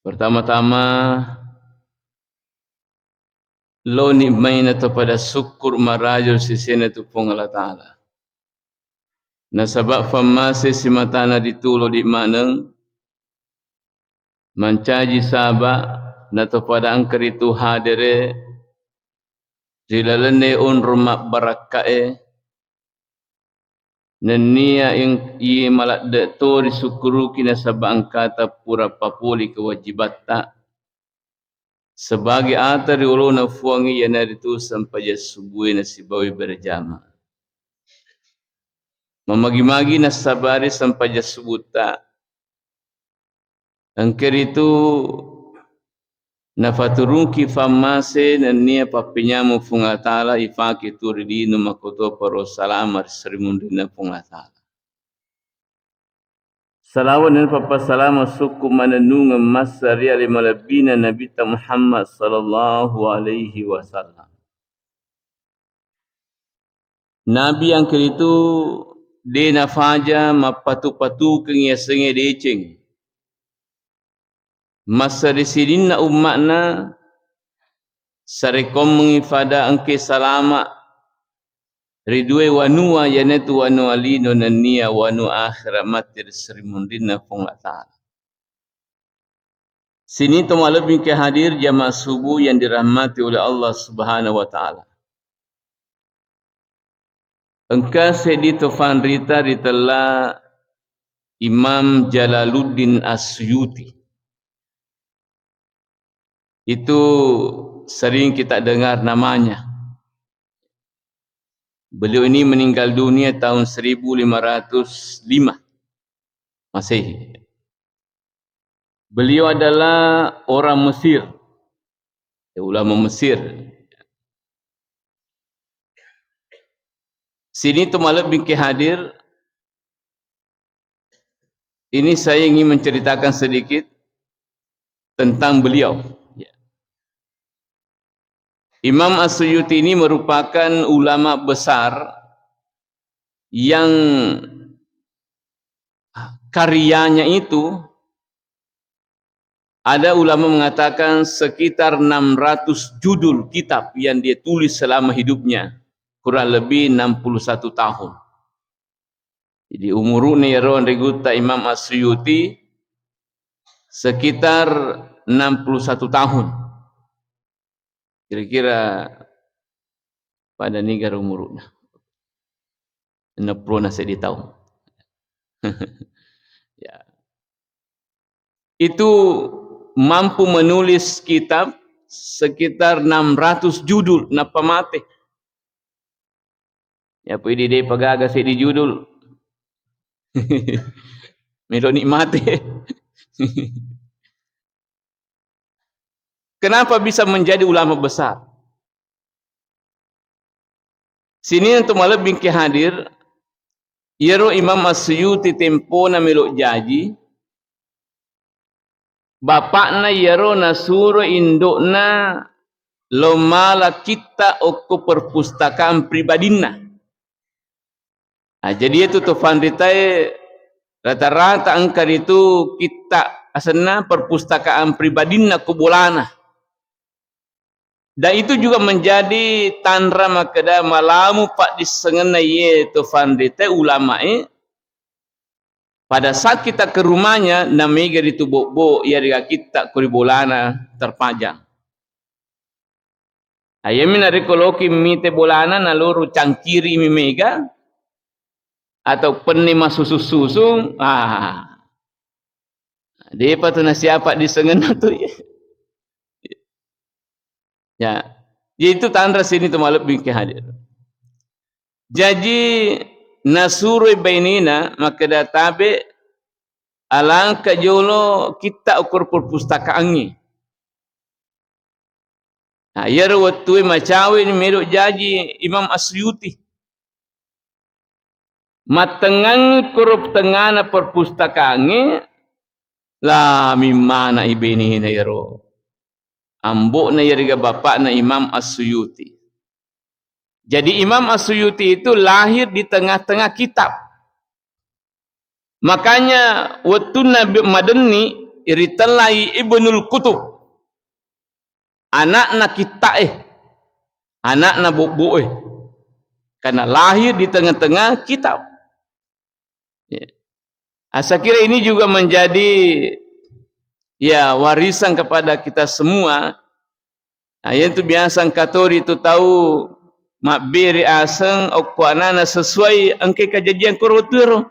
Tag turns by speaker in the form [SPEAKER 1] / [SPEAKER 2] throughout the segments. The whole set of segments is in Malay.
[SPEAKER 1] Pertama-tama lo nikmaina pada syukur marajul sisina tu pung Allah Ta'ala. Na sebab famase si matana ditulo di maneng mancaji sabak na pada angker itu hadire zilalene on rumak barakae nenia yang i malak de to disukuru kina sabak angkata pura papuli kewajibat tak sebagai atar di uluna fuangi yana itu sampai subuhi nasibawi berjama memagi-magi nasabari sampai subuta angker itu nafaturunki famase nania papinyamu fungatala ifaki turidinu makoto paro salamar serimundina fungatala salawan dan papa salama suku mananunga masari alimalabina Nabi Muhammad sallallahu alaihi wasallam. Nabi yang itu dia nafaja mapatu-patu kengia senge deceng. Masa disidinna umatna sarekom mengifada angke salama ridue wanua yanetu wanu alino nania wanu akhirat matir serimundina fungatala. Sini tumalabing ke hadir jamaah subuh yang dirahmati oleh Allah Subhanahu wa taala. Engkau sedi tofan rita ditela Imam Jalaluddin Asyuti. Itu sering kita dengar namanya. Beliau ini meninggal dunia tahun 1505 Masehi. Beliau adalah orang Mesir, ulama Mesir. Sini tu malam bingkai hadir. Ini saya ingin menceritakan sedikit tentang beliau. Imam Asyuti ini merupakan ulama besar yang karyanya itu ada ulama mengatakan sekitar 600 judul kitab yang dia tulis selama hidupnya, kurang lebih 61 tahun. Jadi umurnya ron reguta Imam Asyuti sekitar 61 tahun. Kira-kira pada negara umurnya 60 nasi di tahun. Ya. Itu mampu menulis kitab sekitar 600 judul napa mate. Ya pedi dia pagaga di judul. Melo nikmati. Kenapa bisa menjadi ulama besar? Sini untuk malam bingki hadir, Yero Imam Asyuti tempo na melok jaji, bapakna Yero nasuro indukna lomala kita oko perpustakaan pribadina. Jadi itu tu fanditai rata-rata angkar itu kita asana perpustakaan pribadina kubulana. Dan itu juga menjadi tandra makada malamu pak disengena ye tu fandite ulama pada saat kita ke rumahnya namanya itu bo ya dia kita kuribolana terpajang. Ayamina rekoloki mite bolana naluru cangkiri mimega atau penima susu-susu dia patuna siapa disengena tu ya, itu tandra sini tu malam bingkai hadir. Jadi nasurui bainina maka databe alangkah jolo kita ukur perpustakaan ni. Ya waktu macawi ni meruk jaji Imam Asyuti. Matengang kurup tengana perpustakaan ni lah mimana ibinina yaro. Ambuk na yariga bapak na Imam Asyuti. Jadi Imam Asyuti itu lahir di tengah-tengah kitab. Makanya waktu Nabi Madani iritalai ibnul kutub. Anak na kita anak na bubu karena lahir di tengah-tengah kitab. Ya. Saya kira ini juga menjadi ya warisan kepada kita semua. Nah, yang tu biasa katori itu tahu makbiri aseng okwanana sesuai angke kejadian koroturo.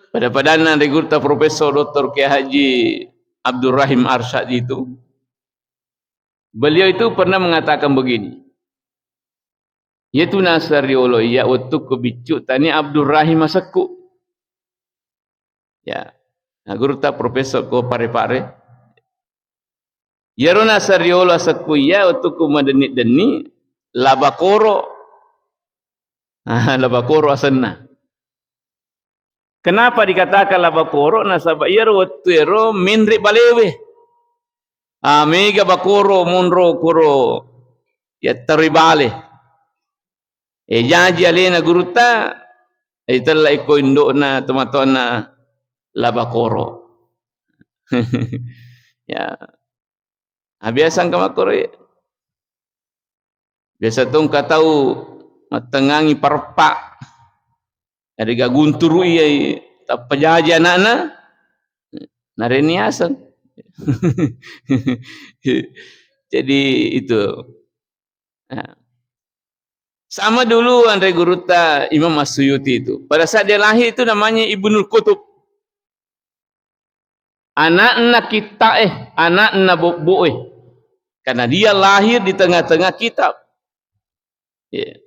[SPEAKER 1] Pada padana regurta Profesor Dr. Kiai Haji Abdul Rahim Arsyad itu, beliau itu pernah mengatakan begini. Yaitu nasariolo ya untuk kebicu tani Abdul Rahim Masaku. Ya. Nah, gurta Profesor ko pare-pare. Yaro nasariolo asaku ya untuk kumadeni labakoro. Labakoro asanna. Kenapa dikatakan labakoro? Nasabak yaro tuero minri balewe. Mega bakoro munro kuro ya teribale. Janji alena guruta itulah iko induk na teman-teman na labakoro. Ya. Biasa kamakoro ya. Biasa tong katau matengangi parpak. Ada gagunturu iya pejaji anak-anak. Nareni asan. Jadi itu. Nah. Sama dulu Andre Guruta Imam As-Suyuti itu. Pada saat dia lahir itu namanya Ibnul Kutub. Anak kita anak bubu karena dia lahir di tengah-tengah kitab. Yeah.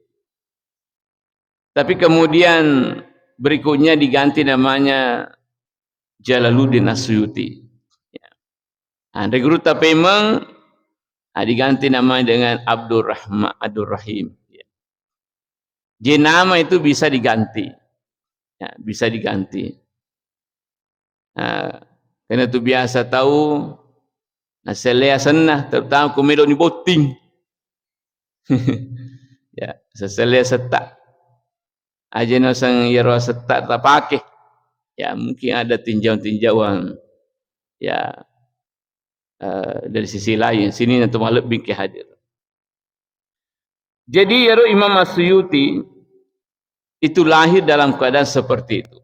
[SPEAKER 1] Tapi kemudian berikutnya diganti namanya Jalaluddin As-Suyuti. Yeah. Andre Guruta memang diganti namanya dengan Abdul Rahim. Nama itu bisa diganti, ya, bisa diganti. Karena itu biasa tahu, naselea senah, terutama kumelo ni boting, ya, seselea setak, aja nasang yaro setak tak pakai, ya mungkin ada tinjauan-tinjauan, ya dari sisi lain, sini nanti malah lebih ke hadir. Jadi yaro Imam As-Suyuti itu lahir dalam keadaan seperti itu.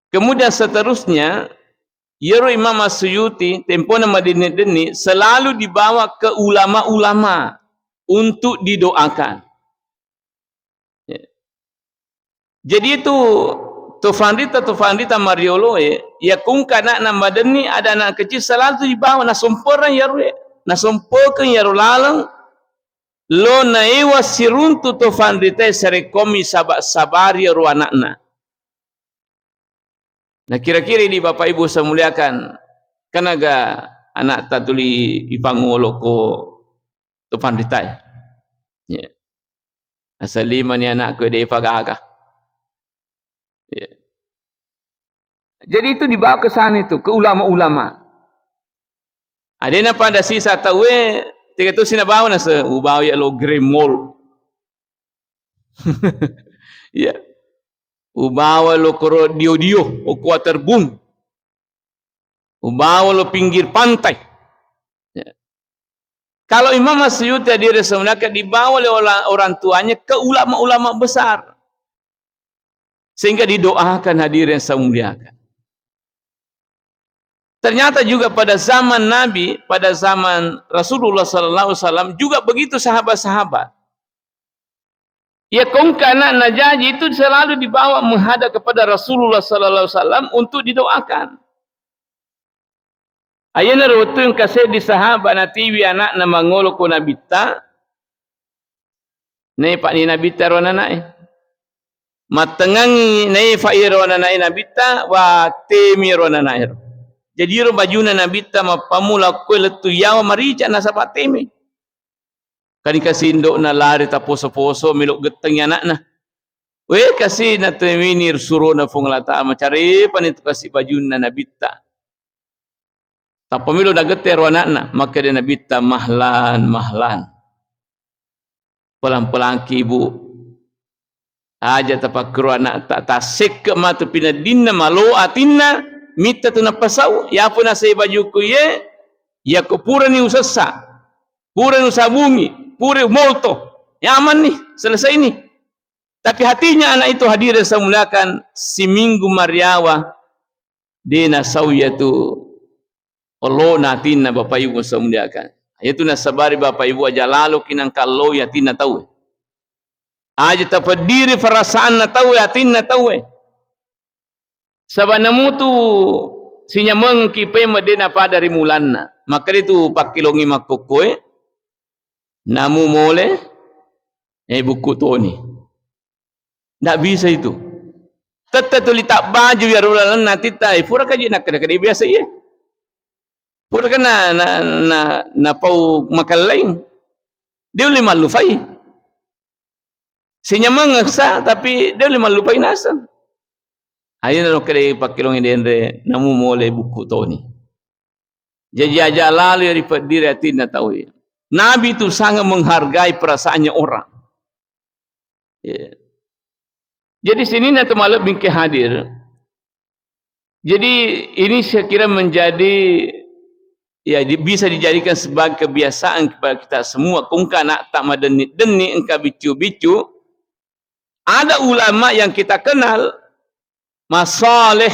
[SPEAKER 1] Kemudian seterusnya, yaro Imam As-Suyuti tempo nama deni selalu dibawa ke ulama-ulama untuk didoakan. Ya. Jadi itu Tufandita Mariolo ya kungka anak nama deni ada anak kecil selalu dibawa nasomporan yaro nasompokan yaro lalang. Lo na ewa siruntu to fandite serekomi sabari ru anakna. Nah kira-kira ini Bapak Ibu saya muliakan, kan aga anak tatuli ipangolo ko to fandite. Ya. Asal lima ni anak ko de ipagaga. Ya. Jadi itu dibawa ke sana itu ke ulama-ulama. Ada na pada sisa tawe tiga tu sinabaw na sa ubaw ya lo gremol. Ya. Ubaw lo koro dio o quarter boom. Ubaw lo pinggir pantai. Ya. Kalau Imam As-Suyuti hadir sebenarnya dibawa oleh orang tuanya ke ulama-ulama besar. Sehingga didoakan hadirin yang saya muliakan. Ternyata juga pada zaman Nabi, pada zaman Rasulullah SAW juga begitu sahabat-sahabat. Ya kongkana najaji itu selalu dibawa menghadap kepada Rasulullah SAW untuk didoakan. Ayana rutun kasih di sahabat natiwi anak nama ngolo ko nabita. Nei pak ni nabita rona nae. Matengangi nei fa irona nae nabita wa temi rona nae. Jadi ro bajuna nabita mapamula ko letu yawa marica na sapateme. Kani kasindo na lari ta poso-poso milok geteng anak na. We kasi na temini suro na funglata macari pan itu kasi bajuna nabita. Ta pamilo na geter anak na maka dia nabita mahlan. Pelan-pelan ki ibu. Aja tapakru anak tak tasik ke matu pinadinna malo atinna mita tu na pasau, ya pun na say baju ko ye, ya ko pura ni usasa, pura ni usabungi, pura molto. Yaman nih, selesai nih. Tapi hatinya anak itu hadir dan saya muliakan si Minggu Mariawa dina sauya tu Allah natin na Bapak Ibu saya muliakan. Itu na sabari Bapak Ibu aja lalu kinang kalau yatin na tahu. Aja tapdiri perasaan na tahu yatin na tahu. Sabanamu tu sinya mengkipe medena pada rimulanna. Maka itu pakilongi makokoe namu mole buku Tony. Tak bisa itu. Tetap tulis tak baju ya rulan nanti tai. Pura kaji nak kena biasa ye. Pura kena na pau makan lain. Dia boleh malufai. Sinya mengaksa tapi dia boleh malufai nasa. Ayo nak kena pakilong ini namu mole buku Tony. Jadi aja lalu dari diri hati na tahu. Nabi itu sangat menghargai perasaannya orang. Yeah. Jadi sini nanti malam bingkai hadir. Jadi ini saya kira menjadi ya bisa dijadikan sebagai kebiasaan kepada kita semua. Kungka nak tak madeni engkau bicu-bicu. Ada ulama yang kita kenal masalih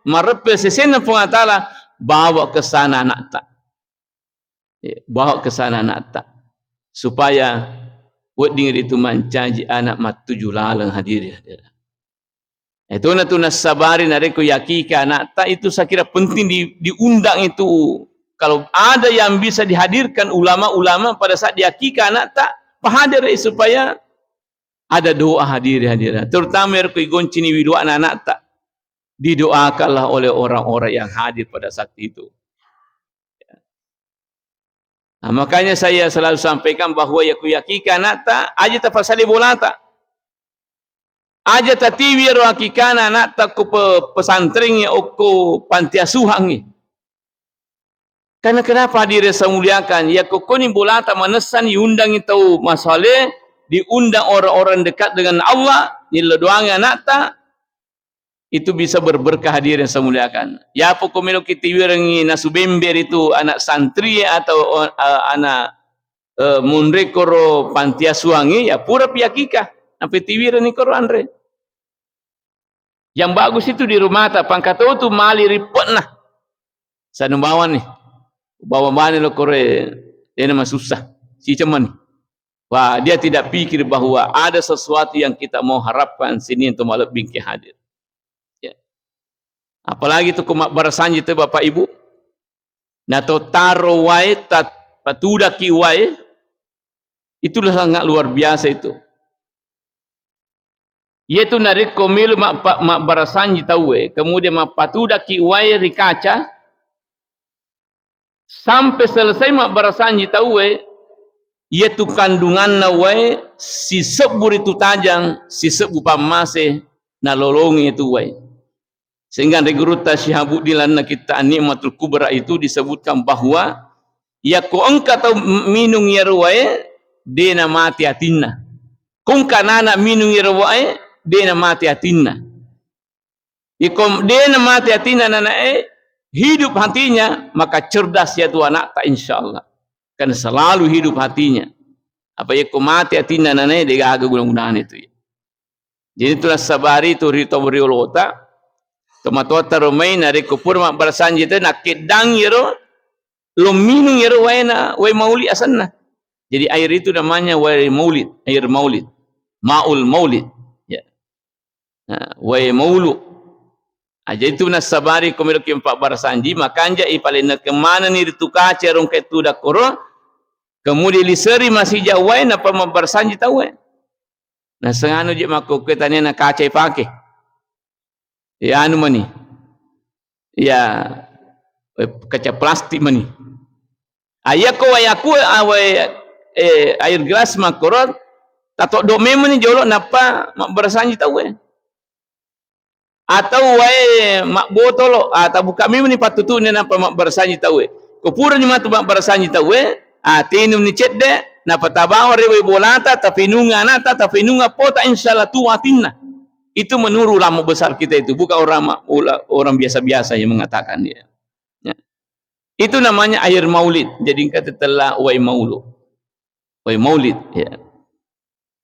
[SPEAKER 1] marepel sesena pengatala bawa ke sana nak tak. Ya, bawa ke sana nak tak supaya wedding itu mencaji anak mat 7 lalang hadir. Itu na tu nasabari nareku yakika anak tak itu saya kira penting diundang itu. Kalau ada yang bisa dihadirkan ulama-ulama pada saat yakika anak tak pahadir supaya ada doa hadir. Terutama reku goncini widua anak tak didoakanlah oleh orang-orang yang hadir pada saat itu. Nah, makanya saya selalu sampaikan bahawa yakika nata aja tafasali bolata. Aja tatiwi ro hakikana nata ku pesantren ya oko panti asuhan. Karena kenapa dirasa muliakan? Ya kokoni bolata manesan diundang itu masalah diundang orang-orang dekat dengan Allah ni doanya nata itu bisa berberkah hadir yang saya muliakan. Ya pokoknya kita wirangi nasubember itu anak santri atau anak munrekoro panti asuhangi ya pura piyakika. Sampai tiwiran ni koro andre. Yang bagus itu di rumah tak pangkat tu mali report nah. Saya bawa ni. Bawa mana lo kore dia nama susah. Si cuman ni. Wah, dia tidak pikir bahawa ada sesuatu yang kita mau harapkan sini untuk malam bingkai hadir. Apalagi tu kumak barasanji tu Bapak Ibu. Nato taro wae tat patudaki wae. Itulah sangat luar biasa itu. Yaitu narik komil mak barasanji tahu kemudian mak patudaki wae rikaca sampai selesai mak barasanji tahu yaitu kandungan na wae si sebur itu tajang si sebu pamase na lolongi itu wae. Sehingga regruta Syihabuddin kita nikmatul kubra itu disebutkan bahawa ya ko engka tau minung ya ruwae dena mati atinna. Kungka nana minung ya ruwae dena mati atinna. Ikom dena mati atinna nana hidup hatinya maka cerdas ya tu anak tak insyaallah. Kan selalu hidup hatinya. Apa ya ko mati atinna nana dia agak guna-gunaan itu. Jadi itulah sabari itu rito beriolota. Tomatota romai nari kupur mak barasanji tu nak kedang yero lo minum yero waena wai maulid asanna. Jadi air itu namanya wai maulid, air maulid. Maul maulid. Ya. Wai maulu. Aja itu nasabari komero ki empat barasanji makanja ipalena ke mana ni rituka cerong ke tu dakoro. Kemudian liseri masih jauh wai napa mak barasanji tahu. Nah senganu je mako ketanya nak kaca pakai. Ya anu mani. Ya kaca plastik mani. Ayako wayaku air gelas makorot tato do memang ni jolok napa mak barasanji tahu atau wae mak botolo atau buka memang ni patutu ni napa mak barasanji tahu kupura ni matu mak barasanji tahu tinum ni cedde napa tabawa rewe bolata tapi nunga nata tapi nunga pota insyaallah tu watinna Itu menurut ulama besar kita itu, bukan orang biasa-biasa yang mengatakan dia. Ya. Itu namanya air maulid. Jadi kata telah wai maulid. Ya.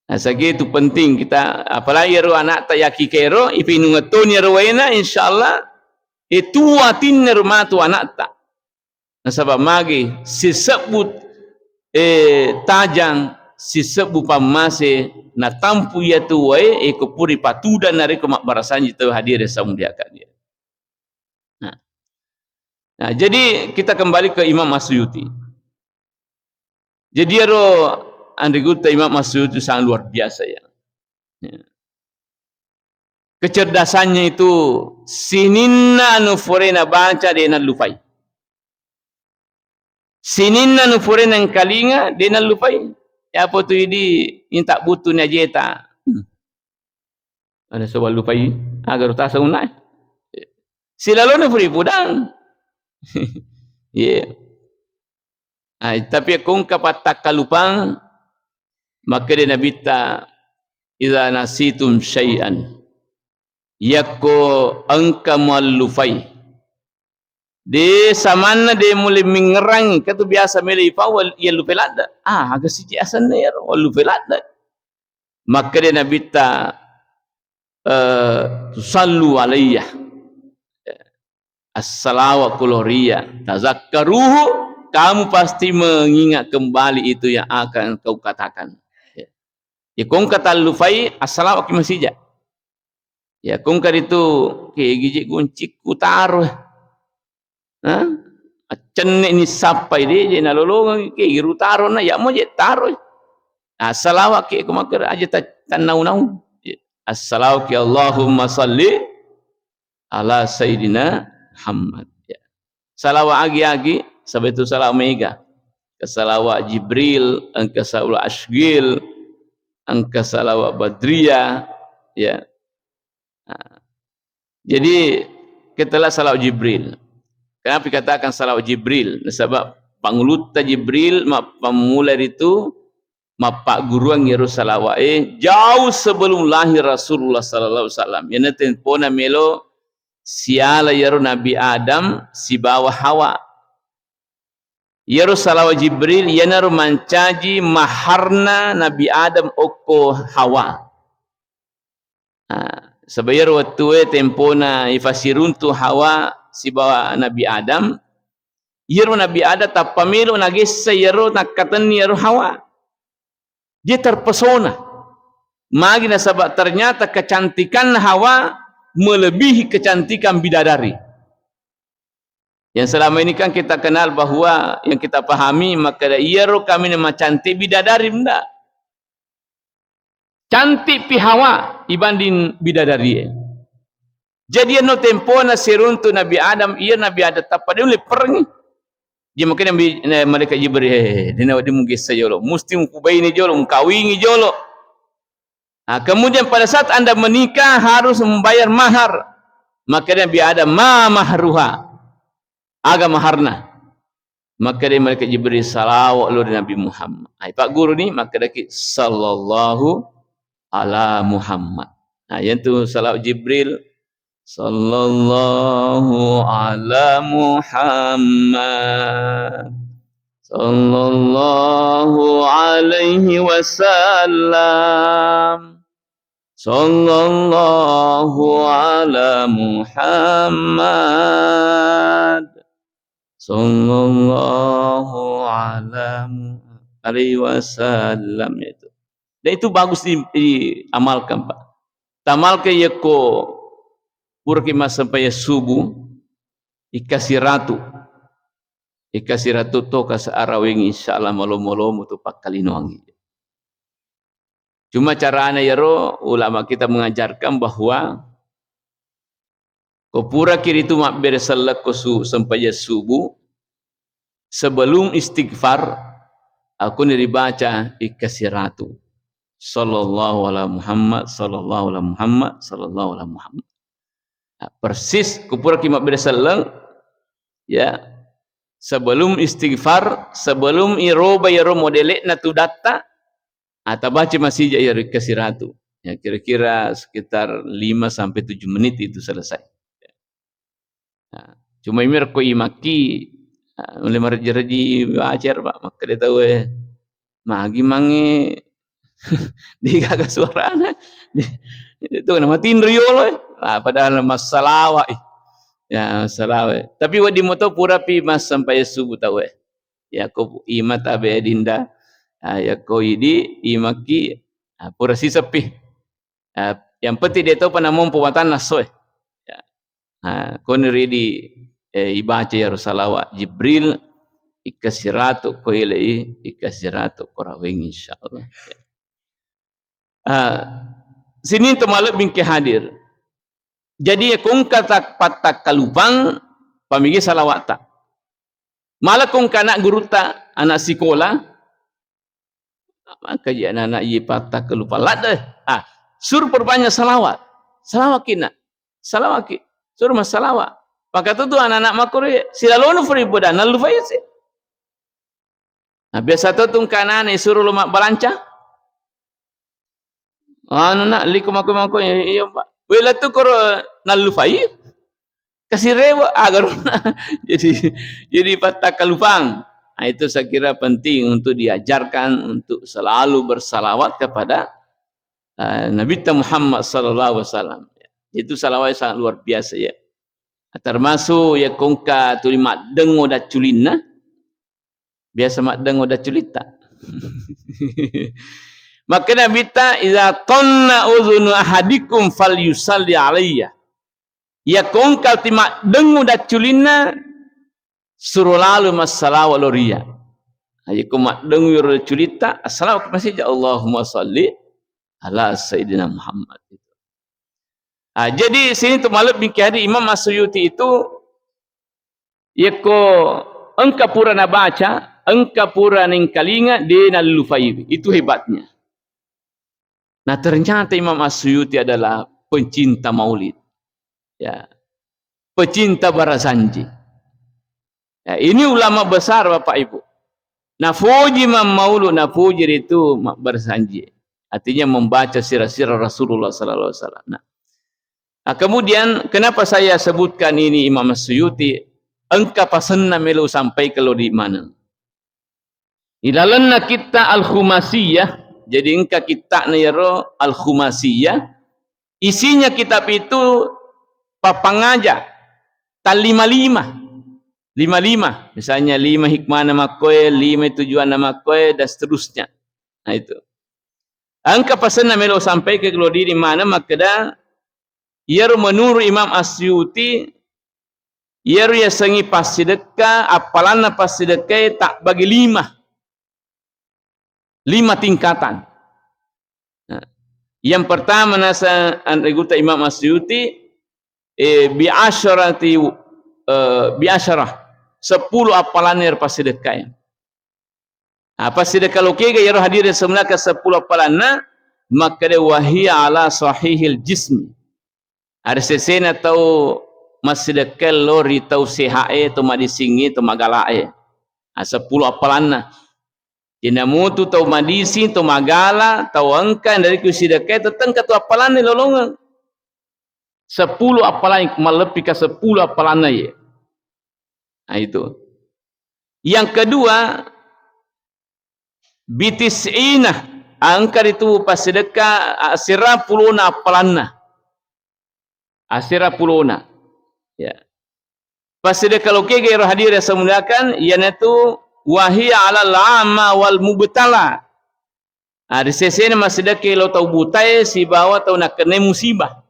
[SPEAKER 1] Nah, saya itu penting kita, apalagi anak tak yaki kero, ipinu ngetoni rawaina, insyaallah itu atin rumatu anak tak. Nah, sebab magi sisebut tajang sisebut pamase na tampu ya tu wae puri patuda nari ko makbarasanji tu hadir saung dia kan dia. Nah, jadi kita kembali ke Imam As-Suyuti. Jadi andiguta Imam As-Suyuti sangat luar biasa ya. Kecerdasannya itu sininna anu forena baca dena lupai. Sininna anu forena yang kalinga dena lupai. Ya apa tu ini tak butuh ni jeta. Ada soal lupai agar tak saunai. Silalona furi pudang. Yeah. Tapi kung kapatak kalupang maka dia nabita idza nasitum syai'an yakko angka malufai de samana de mulai mengerang katu biasa mele fawal ya lupelada agak siji asan ne wal lupelada maka dia nabita tusallu alayya as-salawat kuluriya tazakkaruhu, kamu pasti mengingat kembali itu yang akan kau katakan. Ya kong kata lufai as-salawat kimasija. Ya kong itu kayak gigi guncik kutaruh. Cenek ni sampai dia je nalolong kayak giru taruh na ya mo je taruh. As-salawat kayak kumakir aja tanau-nau. As-salawat ya Allahumma salli ala sayyidina Muhammad. Ya. Salawat agi-agi sebab itu salawat mega. Kesalawat Jibril, angka salawat Ashgil, angka salawat Badriyah, ya. Jadi kita salawat Jibril. Kenapa dikatakan salawat Jibril? Sebab panguluta Jibril pemulai itu pak guru yang ngiru salawat jauh sebelum lahir Rasulullah sallallahu alaihi wasallam. Yang tempona melo siala yaro Nabi Adam si bawah Hawa. Yaro salawat Jibril yanaru mancaji maharna Nabi Adam oko Hawa. Sebab yaro waktu tempona ifasiruntu Hawa si bawah Nabi Adam. Yaro Nabi Adam tapamilo nagisa yaro nakatan yaro Hawa. Dia terpesona. Magina sebab ternyata kecantikan Hawa melebihi kecantikan bidadari. Yang selama ini kan kita kenal bahawa yang kita pahami maka iya roh kami nama cantik bidadari benda. Cantik pi Hawa dibanding bidadari. Jadi no tempo na seruntu Nabi Adam iya Nabi Adam tapada oleh perang. Dia mungkin mereka Jibril dia mungkin sajolo mesti mukubaini jolo mukawingi jolo. Kemudian pada saat anda menikah harus membayar mahar. Maka Nabi Adam mahruha aga maharna. Maka dia mereka Jibril salawat lu Nabi Muhammad. Pak guru ni maka dia sallallahu ala Muhammad. Yang tu salawat Jibril sallallahu ala Muhammad sallallahu alaihi wasallam sallallahu ala Muhammad sallallahu alaihi wasallam itu. Dan itu bagus diamalkan Pak. Tamalkan yako purki sampai subuh ikasih ratu to kas arawing insyaallah malom-malom tu pak kalinoangi. Cuma caranya yaro ulama kita mengajarkan bahawa kopura kiri itu mak beresalak kosu sampai subuh sebelum istighfar aku dibaca ikasih ratu sallallahu ala Muhammad sallallahu ala Muhammad sallallahu ala Muhammad. Persis kupura kimak bersalang ya sebelum istighfar sebelum iroba yaro modelek na tu data atau baca masih jaya kasiratu Ya, kira-kira sekitar 5 sampai 7 menit itu selesai. Cuma imir ko imaki oleh marji-raji ajar Pak, maka dia tahu magi mangi di kagak suarana. Itu nama tinrio loh. Padahal masalah ya masalah. Tapi wadi moto pura pi mas sampai subuh tahu ya ko imat abe dinda ya ko idi imaki pura si sepi. Yang penting dia tahu panamon pembuatan nasoy. Ya. Kon ready ibaca ya salawat Jibril ikasiratu ko ilai ikasiratu korawing insyaallah. Sini temaluk bingke hadir. Jadi kung kata patak kalupang pamigi salawat tak. Malah kung kanak guru tak anak sekolah maka ya anak ye patak kalupang lada. Suruh perbanyak salawat. Salawat kina. Salawat ki. Suruh mas salawat. Maka tu anak-anak makure silalono furiboda nalu faisi. Biasa tu tung kanan suruh lumak balanca. Nak liku maku iya Pak. Wela tu koro nalu fai. Kasih rewa agar jadi patak kalupang. Itu saya kira penting untuk diajarkan untuk selalu bersalawat kepada Nabi Muhammad sallallahu alaihi wasallam. Itu salawat sangat luar biasa ya. Termasuk ya kongka tuli mak dengo da culina. Biasa mak dengo da culita. Maka Nabi ta iza qanna uzunu ahadikum falyusalli alayya. Ya kongka ti mak dengo da culina suruh lalu masalah waloria. Ya ko mak dengo da culita assalamu masih Allahumma salli ala Sayyidina Muhammad. Jadi sini tu malam bingki hari Imam As-Suyuti itu yako engka pura na baca, engka pura ning kalinga dia na lufai. Itu hebatnya. Nah ternyata Imam As-Suyuti adalah pencinta maulid. Ya. Pecinta barasanji. Ya, ini ulama besar Bapak Ibu. Nafuji Imam Maulud, nafuji itu barasanji. Artinya membaca sirah-sirah Rasulullah sallallahu alaihi wasallam. Kemudian kenapa saya sebutkan ini Imam As-Suyuti? Engka pasenna melu sampai kalau di mana? Ilalanna kita al-Khumasiyah. Jadi engka kita nayaro al-Khumasiyah. Isinya kitab itu papangaja. Tal 55. 55. Misalnya 5 hikmah nama koe, 5 tujuan nama koe, dan seterusnya. Nah itu. Engka pasenna melu sampai ke kalau di mana maka Yer menurut Imam As-Suyuti yer ya sengi pas sedekah apalanna pas sedekah tak bagi 5 tingkatan. Yang pertama nasa anreguta Imam As-Suyuti bi asyarah 10 apalan yer pas sedekah. Pas sedekah lokega yer hadir semula ke 10 apalanna maka de wahia ala sahihil jismi. Ada sesena tau masih lori tau sehae tau madisingi tau magalae. 10 apalanna. Ina mutu tau madisi tau magala tau angkan dari kusidake teteng katu apalan ni lolongan. 10 apalan melebihi ke 10 apalan ye. Nah itu. Yang kedua bitis'ina angka itu pas sedekah asira puluna apalanna. Asira puluna. Ya. Pas sedekah loke gairo hadir semudakan yanatu wahia ala lama wal mubtala. Di sesene masedekah lo tau butai si bawa tau nak kena musibah.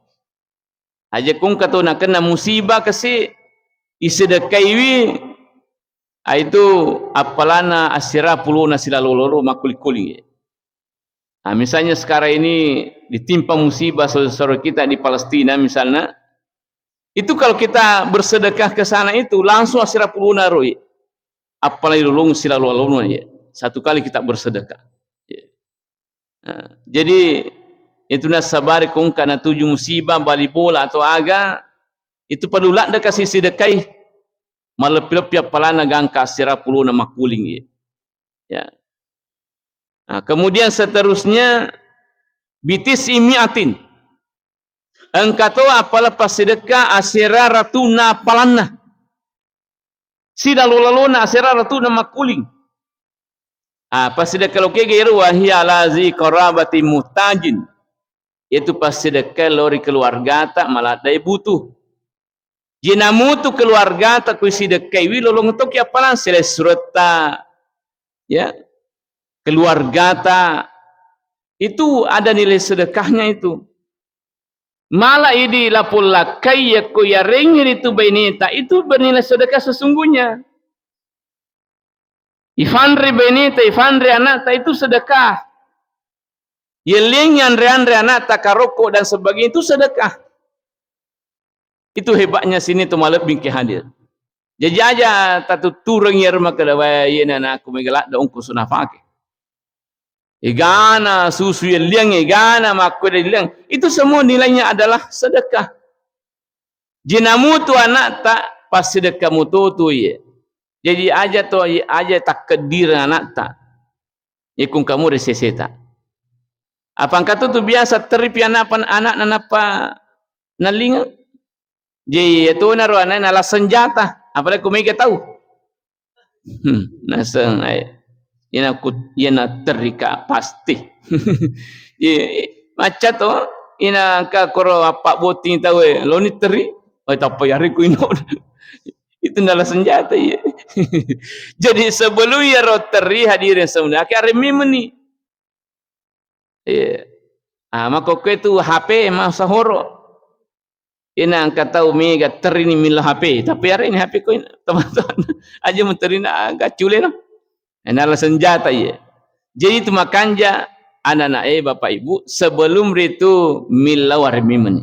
[SPEAKER 1] Aja kung katau nak kena musibah kasi isedekaiwi itu apalana asira puluna sila loloro makuli-kuli. Misalnya sekarang ini ditimpa musibah saudara kita di Palestina misalnya, itu kalau kita bersedekah ke sana itu langsung asira puluna roi. Apalagi lulung sila lolong ya. Satu kali kita bersedekah. Jadi itu nasabari kung kana tujuh musibah bali bola atau aga itu perlu lak dah kasih sedekah malepilep apalana gangka asira puluna makuling ya. Kemudian seterusnya Bitis imiatin. Engkau apalah pasedekah asiraratuna palanna. Sida lulaluna asiraratuna makuling. Pasedekah lokege wahia alazi qarabati muhtajin. Itu pasedekah lori keluarga tak maladai butuh. Jinamu tu keluarga tak kuisidekah wi lolong tok ya palan selesrota. Ya. Keluarga tak itu ada nilai sedekahnya itu. Malah ini lapul lakai ya ku ya ringin itu benita itu bernilai sedekah sesungguhnya. Ifandri benita, ifandri anak itu sedekah. Yeling andre anak karoko dan sebagainya itu sedekah. Itu hebatnya sini tu malah bingki hadir. Jadi aja tatu tureng ya rumah kedawai yen anak aku megalak da ongko sunafake. Igana susu yang liang, igana makwe liang. Itu semua nilainya adalah sedekah. Jinamu tu anak tak pas sedekah mutu tu ye. Jadi aja tu aja tak kedir anak tak. Ikung kamu reseseta. Apa kata tu biasa teripi anak nanapa nalinga. Jadi itu naru anak nala senjata. Apalagi kau mega tahu. Naseng ay. Ina terika pasti. Macam tu ina ka koro apa boting tahu lo ni teri. Oh tak apa yari ku ino. Itu adalah senjata ya. Jadi sebelum ya ro teri hadirin semua akhir mimeni. Maka ko itu HP mah sahoro. Ina angkat tahu mega teri ni milah HP. Tapi hari ini HP ko teman-teman aja menteri na agak cule no. Adalah senjata ya. Jadi itu makanya anak-anak bapak ibu sebelum itu milau mimeni.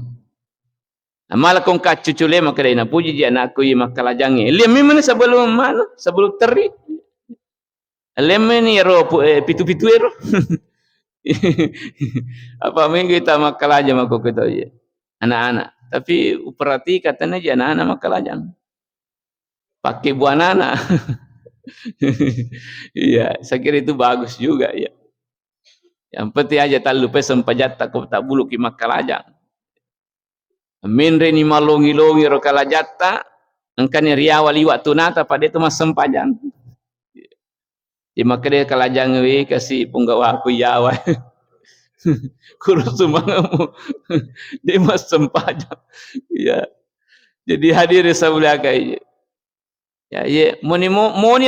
[SPEAKER 1] Malah kong cucu le maka ina puji dia anakku ye makalajange. Le mimeni sebelum mana? Sebelum teri. Le meni ro pitu-pitu ero. Apa minggu kita makalaja mako kita ye. Anak-anak. Tapi perhati katanya je anak-anak makalajang. Pakai buah anak. Iya, saya kira itu bagus juga ya. Yang penting aja tak lupa sempajat tak bulu ki makalajang. Min reni malongi-longi ro kalajata engkani riawali waktu nata pada itu mas sempajang. Di maka dia kalajang we kasih punggawa aku yawa. Kurus semangamu. Dia mas sempajang. Ya. Jadi hadir sebelah kai. Ya, ye moni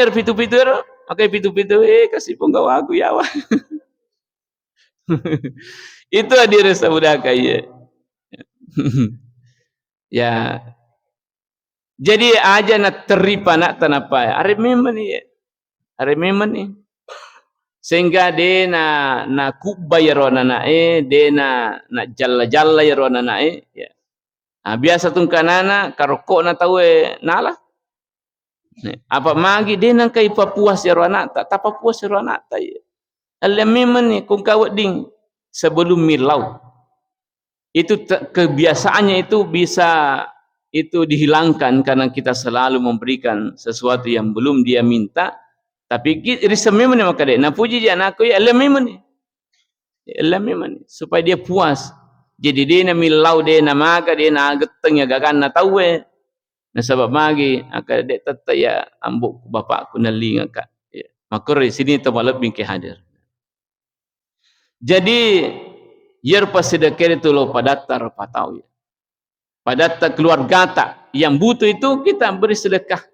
[SPEAKER 1] pitu-pitu ro, pakai pitu-pitu kasih punggawa aku yawa. Itu hadir sebelah kai. Ya. Jadi aja nak teripa nak tanapa. Are memang ni. Are memang ni. Sehingga dia na kubay ron na dia na jalla-jalla ron na ya. Biasa tung kanana karoko na tahu nala. Apa magi dia nang kai papuas ron tak papuas ron ta ya. Alam memang ni kung kawat ding sebelum milau. Itu kebiasaannya itu bisa itu dihilangkan karena kita selalu memberikan sesuatu yang belum dia minta. Tapi risam memang ni maka dia. Nak puji dia anakku ya alam memang ni. Alam memang ni. Supaya dia puas. Jadi dia nak milau dia nak maga dia nak geteng ya gagan nak tahu Nah sebab magi akan dia tetap ya ambuk bapak aku nali ngakak. Ya. Maka di sini termalap bingkai hadir. Jadi yer pasedekah itu lo padatar patau ya. Padatar keluarga tak yang butuh itu kita beri sedekah.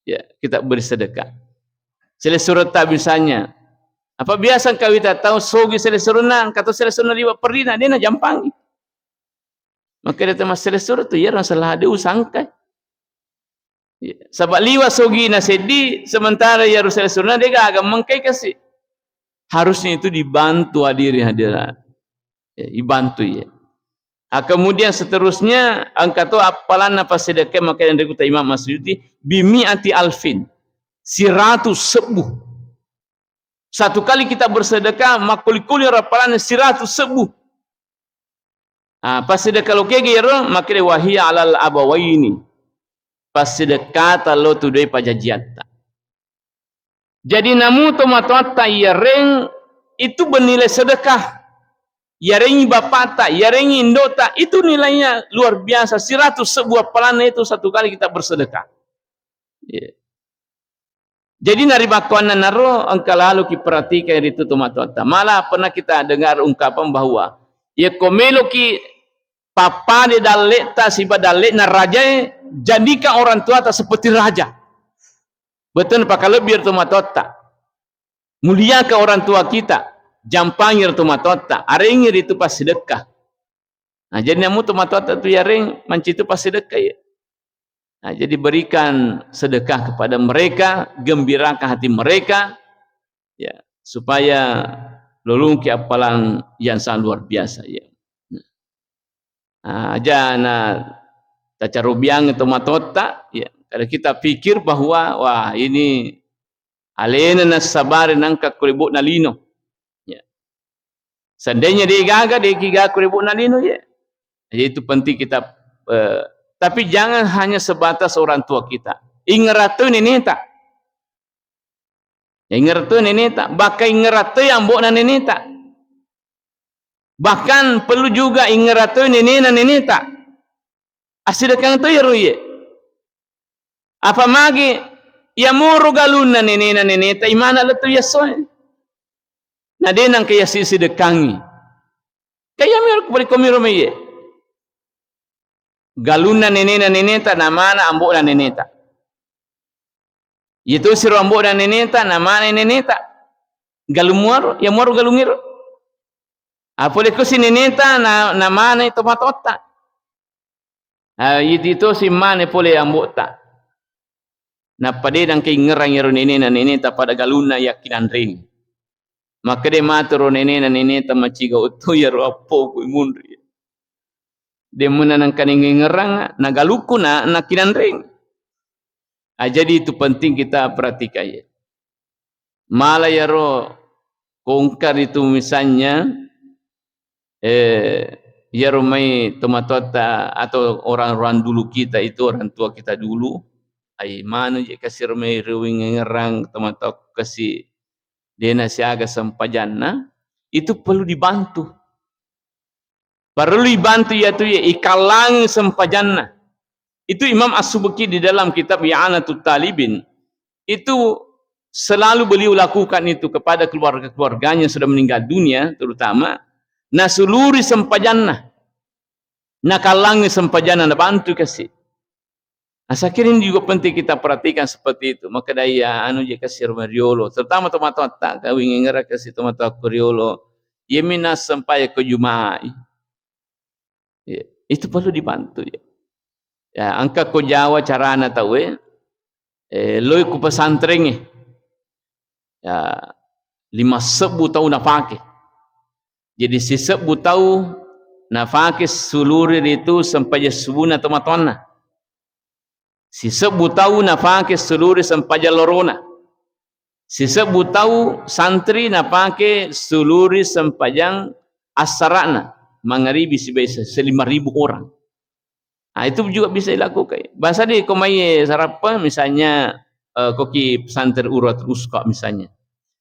[SPEAKER 1] Ya, kita beri sedekah. Selesurata misalnya. Apa biasa kau kita tahu sogi selesurunang kata selesurunang liwat perina dia nak jampang. Maka dia temas selesur tu ya salah dia usangkai. Ya. Sebab liwat sogi na sedi sementara ya selesurunang dia agak mengkai kasih. Harusnya itu dibantu hadirin. Ya, dibantu ya. Kemudian seterusnya angkat tu apalan apa sedekah maka yang dikutip Imam Masyuti bimi'ati alfin 100 sebuh. Satu kali kita bersedekah makuli-kuli rapalan 100 sebuh. Pas sedekah lo kegero maka wahia alal abawaini. Pas sedekah lo tu dei pajajiata. Jadi namu tomatata yareng itu bernilai sedekah. yarengi bapata, yarengi indota, itu nilainya luar biasa. 100 sebuah pelana itu satu kali kita bersedekah. Ya. Jadi nari bakuan naro angka lalu kiperhatikan itu tomata. Malah pernah kita dengar ungkapan bahwa ya komelo ki papa de dalek ta si badalek na raja jadikan orang tua ta seperti raja. Betul pak lebih tomata. Muliakan orang tua kita. Jampangir tomata. Arengir itu pas sedekah. Nah, jadi namu tomata tu yareng manci itu pas sedekah ya. Nah, jadi berikan sedekah kepada mereka, gembirakan hati mereka, ya, supaya lulung ke apalan yang sangat luar biasa ya. Nah, aja na tacarubiang tomatota, ya. Kalau kita pikir bahwa wah ini alena na sabar nangka kuribu nalino, ya. Seandainya dia gagal, dia kiga kuribu nalino ya. Jadi itu penting kita. Tapi jangan hanya sebatas orang tua kita. Ingat neneta. Ingat neneta. Bahkan ingat yang buat neneta. Bahkan perlu juga ingat neneta. Asidakang itu ya ruye. Apa magi? Ya muru galun neneta. Imana letu ya soy. Nah dia nang kaya sidekangi. Kaya mir kubali komirume galuna neneta namana ambok dan neneta. Itu siru ambok dan neneta namana neneta. Galumuar, ya muaru galungir. Apole ko si neneta namana itu matota. Itu si mane pole ambok ta. Na pade dang kay ngerang yaro neneta pada galuna yakinan ring. Maka de maturo neneta maciga utu yaro apo ku mundri. Dia menanang kaning ngerang nagaluku na kinandring. Jadi itu penting kita perhatikan ya. Malah yaro kongkar itu misalnya yaro mai tomatota atau orang-orang dulu kita itu orang tua kita dulu ai mana je kasir mai rewing ngerang tomatok kasih dena siaga sampajanna itu perlu dibantu. Perlu dibantu yaitu ikalang sempajanna. Itu Imam As-Subki di dalam kitab I'anatul Talibin itu selalu beliau lakukan itu kepada keluarga-keluarganya yang sudah meninggal dunia terutama nasuluri sempajanna. Nakalangi sempajanna na bantu kasih. Asakirin juga penting kita perhatikan seperti itu. Maka daya anu je kasih mariolo terutama tomat-tomat kawing ngera kasih tomat-tomat kuriolo yemina sampai ke Jumat. Ya, itu perlu dibantu ya. Ya, angka ko Jawa carana tahu loy ku pesantren ya 5 sebu tahu nafake. Jadi si sebu tahu nafake sulurir itu sampai subuna tomatona. Si sebu tahu nafake sulurir sampai lorona. Si sebu tahu santri nafake sulurir sampai asarana. Mangaribi sebesar 5.000 orang. Nah, itu juga bisa dilakukan. Bahasa di komai sarapan misalnya koki pesantren urat uska misalnya.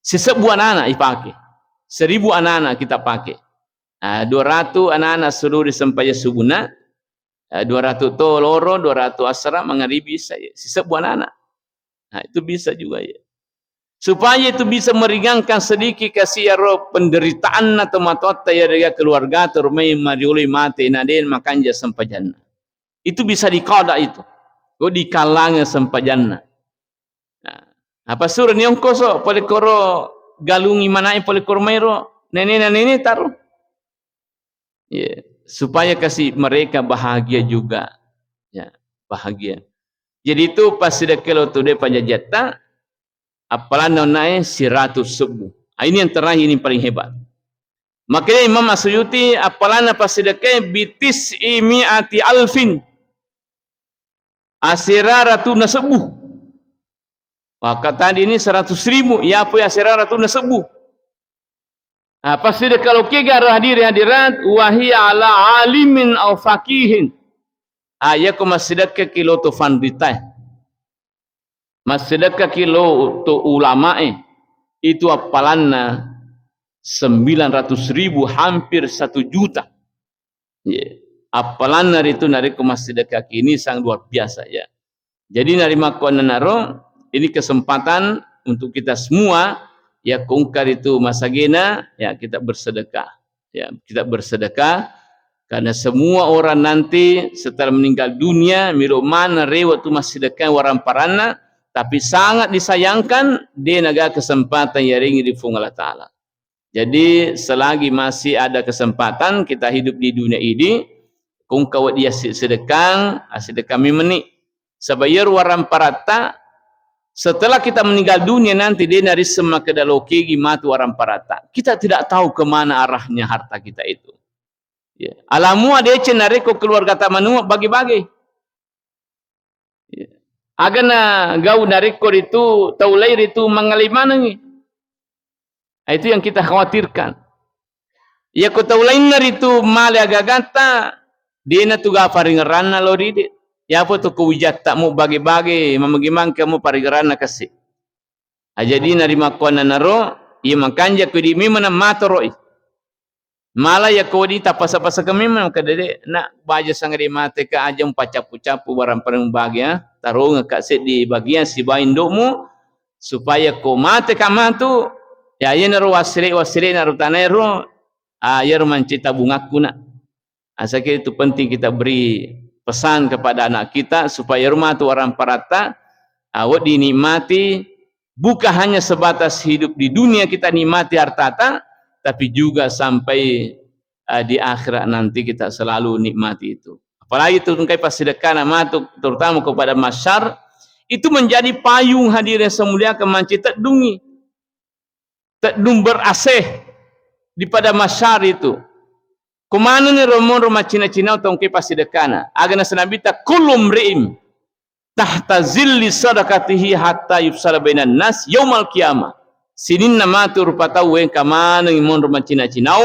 [SPEAKER 1] Sesebuah anak dipakai. 1.000 anak-anak kita pakai. 200 anak-anak seluruh sampai subuna. 200 to loro, 200 asra mangaribi saya. Sesebuah anak. Nah, itu bisa juga ya. Supaya itu bisa meringankan sedikit kasih roh penderitaan atau matota ya dengan keluarga terumai mariuli mati naden makanja sampajanna. Itu bisa dikoda itu. Go dikalanga sampajanna. Nah, apa sur niong koso pole koro galungi manai pole kormero nene taruh. Ya, supaya kasih mereka bahagia juga. Ya, bahagia. Jadi itu pas sudah kalau tu de pajajata apalan naik 100 sebu. Ini yang terakhir ini paling hebat. Makanya Imam As-Suyuti apalan apa sedekah bitis imiati alfin. Asiraratuna sebu. Maka tadi ini 100.000. Ya apa asiraratuna sebu. Apa sedekah kalau kigar hadirat wahia ala alimin au fakihin. Ayaku masedekah kilo tu fanditah. Masedekah kilo tu ulama itu apalanna 900.000, hampir 1 juta. Ya. Apalan nari itu nari ke sedekah ini sangat luar biasa ya. Jadi nari makuan naro, ini kesempatan untuk kita semua ya kungkar itu masagena ya kita bersedekah. Ya, kita bersedekah karena semua orang nanti setelah meninggal dunia miro mana rewat tu sedekah waran parana, tapi sangat disayangkan dia naga kesempatan yaringi di fung Allah Ta'ala. Jadi selagi masih ada kesempatan kita hidup di dunia ini, kung kawat dia sedekah mimeni sabayar waran parata. Setelah kita meninggal dunia nanti dia nari sema kedaloki gimatu waran parata. Kita tidak tahu kemana arahnya harta kita itu. Ya. Alamu ada cenari ko keluarga tamanu bagi-bagi. Ya. Agana gau narikor itu taulair itu mengalimana ni. Itu yang kita khawatirkan. Ya ko taulain itu male agagata dia na tuga faringaran na lori. Ya apa tu kuwijat tak mu bagi-bagi memagimang kamu parigaran na kasi. Jadi narima kuan na naro ia makanja ko di mimana matoroi. Malah ya kau di tapasa-pasa kami memang kadade nak baja sangari mate ka aja pacapu-capu barang parang bagia taruh ngakase di bagian si baindokmu supaya kau mate kamatu ya ye naro wasire naro tanero ayer mancita bungaku nak. Asal itu penting kita beri pesan kepada anak kita supaya rumah tu orang parata awak dinikmati bukan hanya sebatas hidup di dunia kita nikmati harta tapi juga sampai di akhirat nanti kita selalu nikmati itu. Apalagi itu tungkai pas sedekah nama terutama kepada masyar itu menjadi payung hadirnya semulia kemanci terdungi terdung berasih di pada masyar itu. Kumana ni rumah Cina-Cina tungkai pas sedekah agana senabita kulum ri'im tahta zilli sadaqatihi hatta yufsala bainan nas yaumal qiyamah. Sinin nama tu rupa tahu yang kamana ngimon rumah Cina-Cina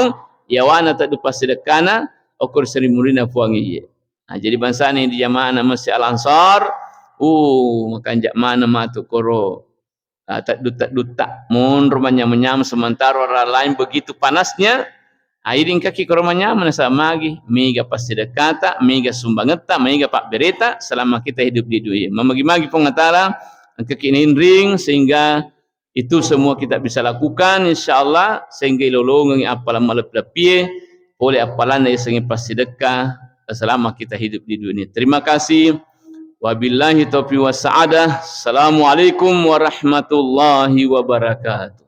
[SPEAKER 1] ya wana tak dupa sedekana okur seri murina fuangi ye. Jadi bangsa ni di jamaah nama si Al-Ansar makan jak mana matu koro tak duta mon rumahnya menyam sementara orang lain begitu panasnya airing kaki ke rumahnya mana sama lagi mega pas sedekata mega sumbangeta mega pak bereta selama kita hidup di dunia memagi-magi pengatara kekinin ring sehingga itu semua kita bisa lakukan insyaallah sehingga lolong apalan malap-lapie oleh apalan yang sehingga pas sedekah selama kita hidup di dunia. Terima kasih. Wabillahi taufiq wa sa'adah. Assalamualaikum warahmatullahi wabarakatuh.